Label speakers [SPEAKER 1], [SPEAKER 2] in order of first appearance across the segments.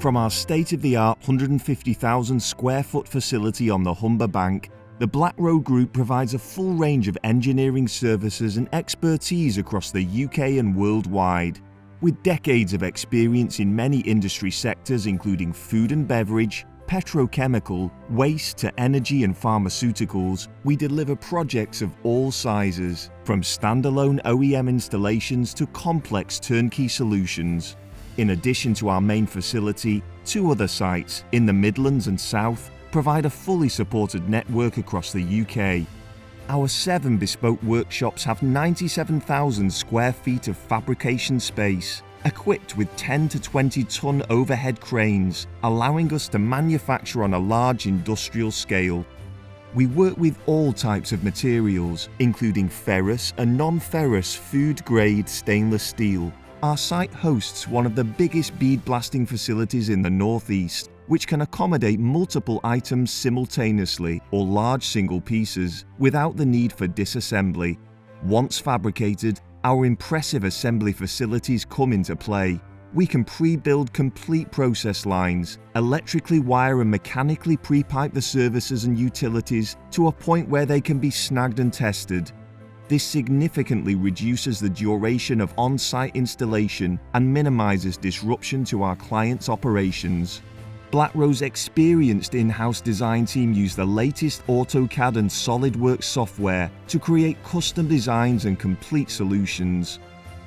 [SPEAKER 1] From our state-of-the-art 150,000 square foot facility on the Humber Bank, the Blackrow Group provides a full range of engineering services and expertise across the UK and worldwide. With decades of experience in many industry sectors including food and beverage, petrochemical, waste to energy and pharmaceuticals, we deliver projects of all sizes, from standalone OEM installations to complex turnkey solutions. In addition to our main facility, 2 other sites in the Midlands and South provide a fully supported network across the UK. Our 7 bespoke workshops have 97,000 square feet of fabrication space, equipped with 10 to 20 tonne overhead cranes, allowing us to manufacture on a large industrial scale. We work with all types of materials, including ferrous and non-ferrous food-grade stainless steel. Our site hosts one of the biggest bead blasting facilities in the Northeast, which can accommodate multiple items simultaneously or large single pieces without the need for disassembly. Once fabricated, our impressive assembly facilities come into play. We can pre-build complete process lines, electrically wire and mechanically pre-pipe the services and utilities to a point where they can be snagged and tested. This significantly reduces the duration of on-site installation and minimizes disruption to our clients' operations. Blackrow's experienced in-house design team use the latest AutoCAD and SolidWorks software to create custom designs and complete solutions.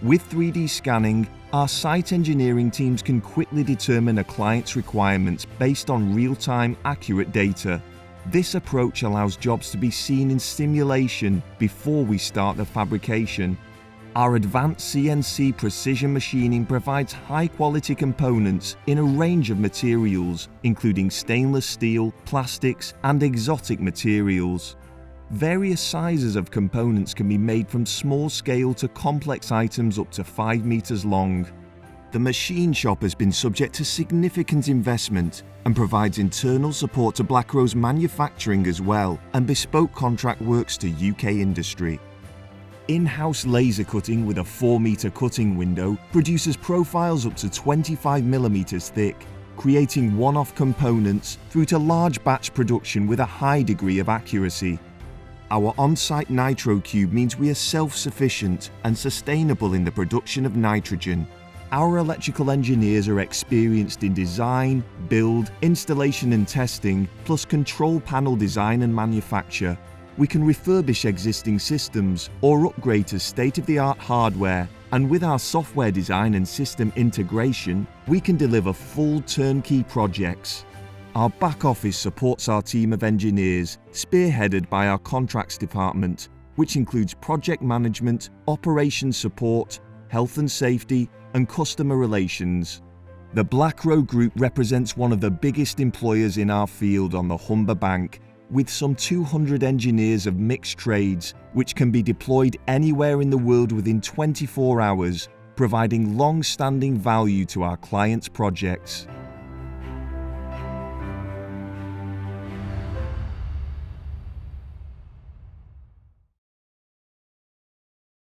[SPEAKER 1] With 3D scanning, our site engineering teams can quickly determine a client's requirements based on real-time, accurate data. This approach allows jobs to be seen in simulation before we start the fabrication. Our advanced CNC precision machining provides high-quality components in a range of materials, including stainless steel, plastics, and exotic materials. Various sizes of components can be made from small scale to complex items up to 5 meters long. The machine shop has been subject to significant investment and provides internal support to Blackrow's manufacturing as well, and bespoke contract works to UK industry. In-house laser cutting with a 4-meter cutting window produces profiles up to 25 millimeters thick, creating one-off components through to large batch production with a high degree of accuracy. Our on-site nitro cube means we are self-sufficient and sustainable in the production of nitrogen. Our electrical engineers are experienced in design, build, installation and testing, plus control panel design and manufacture. We can refurbish existing systems or upgrade to state-of-the-art hardware, and with our software design and system integration, we can deliver full turnkey projects. Our back office supports our team of engineers, spearheaded by our contracts department, which includes project management, operations support, health and safety, and customer relations. The Blackrow Group represents one of the biggest employers in our field on the Humber Bank, with some 200 engineers of mixed trades, which can be deployed anywhere in the world within 24 hours, providing long-standing value to our clients' projects.